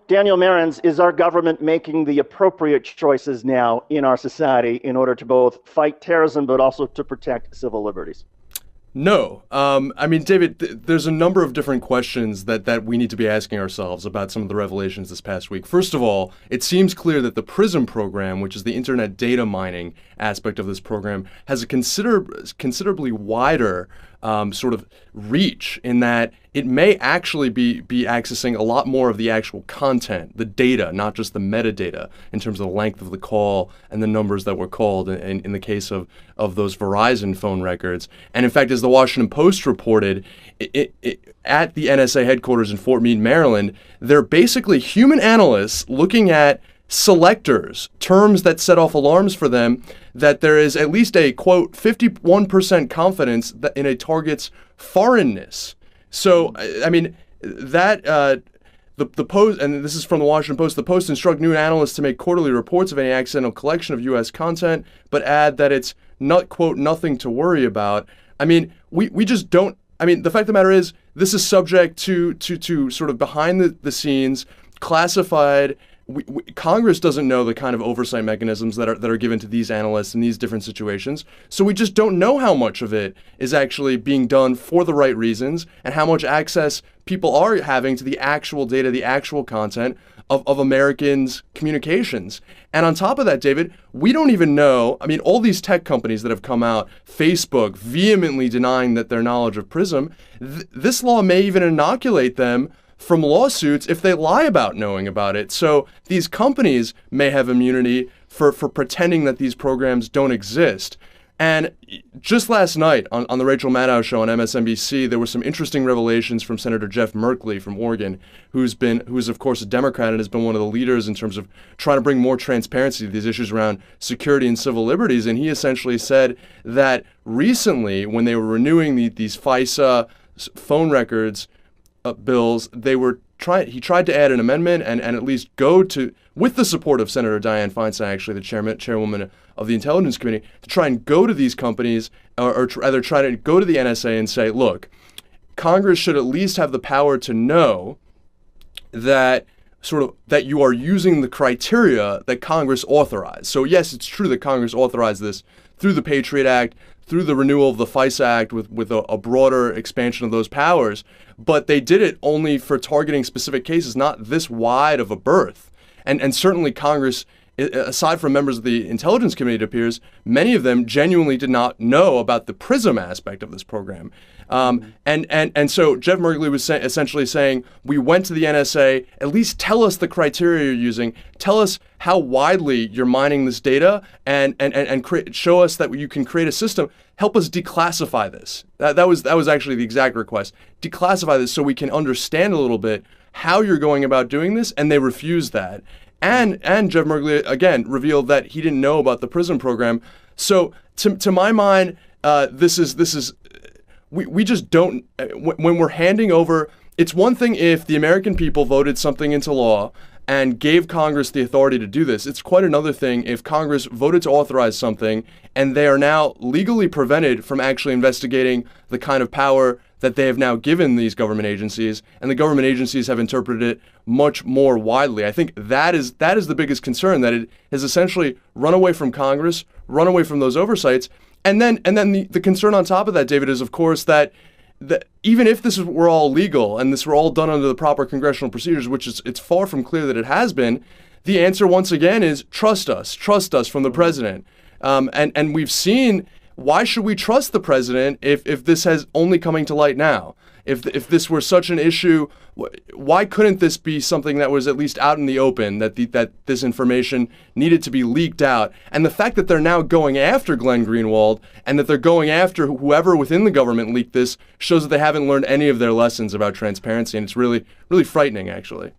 Daniel Marins, is our government making the appropriate choices now in our society in order to both fight terrorism but also to protect civil liberties? No. I mean, David, there's a number of different questions that we need to be asking ourselves about some of the revelations this past week. First of all, it seems clear that the PRISM program, which is the internet data mining aspect of this program, has a considerably wider sort of reach in that it may actually be accessing a lot more of the actual content, the data, not just the metadata, in terms of the length of the call and the numbers that were called in the case of those Verizon phone records. And in fact, as the Washington Post reported, at the NSA headquarters in Fort Meade, Maryland, they're basically human analysts looking at selectors, terms that set off alarms for them, that there is at least a, quote, 51% confidence that in a target's foreignness. So, I mean, that the Post, and this is from the Washington Post, the Post instruct new analysts to make quarterly reports of any accidental collection of U.S. content, but add that it's not, quote, nothing to worry about. I mean, we just don't, I mean, the fact of the matter is, this is subject to sort of behind the scenes, classified. Congress doesn't know the kind of oversight mechanisms that are given to these analysts in these different situations. So we just don't know how much of it is actually being done for the right reasons and how much access people are having to the actual data, the actual content of Americans' communications. And on top of that, David, we don't even know, I mean, all these tech companies that have come out, Facebook vehemently denying that their knowledge of PRISM, this law may even inoculate them from lawsuits if they lie about knowing about it. So these companies may have immunity for pretending that these programs don't exist. And just last night on the Rachel Maddow show on MSNBC, there were some interesting revelations from Senator Jeff Merkley from Oregon, who's of course a Democrat and has been one of the leaders in terms of trying to bring more transparency to these issues around security and civil liberties. And he essentially said that recently, when they were renewing these FISA phone records bills, he tried to add an amendment and at least go to, with the support of Senator Dianne Feinstein, actually the chairwoman of the Intelligence Committee, to try and go to these companies, or rather try to go to the NSA and say, look, Congress should at least have the power to know that you are using the criteria that Congress authorized. So yes, it's true that Congress authorized this through the Patriot Act, through the renewal of the FISA Act with a broader expansion of those powers, but they did it only for targeting specific cases, not this wide of a berth. And certainly Congress, aside from members of the Intelligence Committee, it appears, many of them genuinely did not know about the PRISM aspect of this program. And so Jeff Merkley was essentially saying, we went to the NSA, at least tell us the criteria you're using, tell us how widely you're mining this data, and show us that you can create a system. Help us declassify this. That was actually the exact request. Declassify this so we can understand a little bit how you're going about doing this, and they refused that. And Jeff Merkley, again, revealed that he didn't know about the PRISM program. So to my mind, this is we just don't, when we're handing over, it's one thing if the American people voted something into law and gave Congress the authority to do this. It's quite another thing if Congress voted to authorize something and they are now legally prevented from actually investigating the kind of power that they have now given these government agencies, and the government agencies have interpreted it much more widely. I think that is the biggest concern, that it has essentially run away from Congress, run away from those oversights. And then the concern on top of that, David, is of course that even if this were all legal and this were all done under the proper congressional procedures, which it's far from clear that it has been, the answer once again is trust us from the president. And we've seen, why should we trust the president if this has only coming to light now? If this were such an issue, why couldn't this be something that was at least out in the open, that this information needed to be leaked out? And the fact that they're now going after Glenn Greenwald and that they're going after whoever within the government leaked this shows that they haven't learned any of their lessons about transparency, and it's really, really frightening, actually.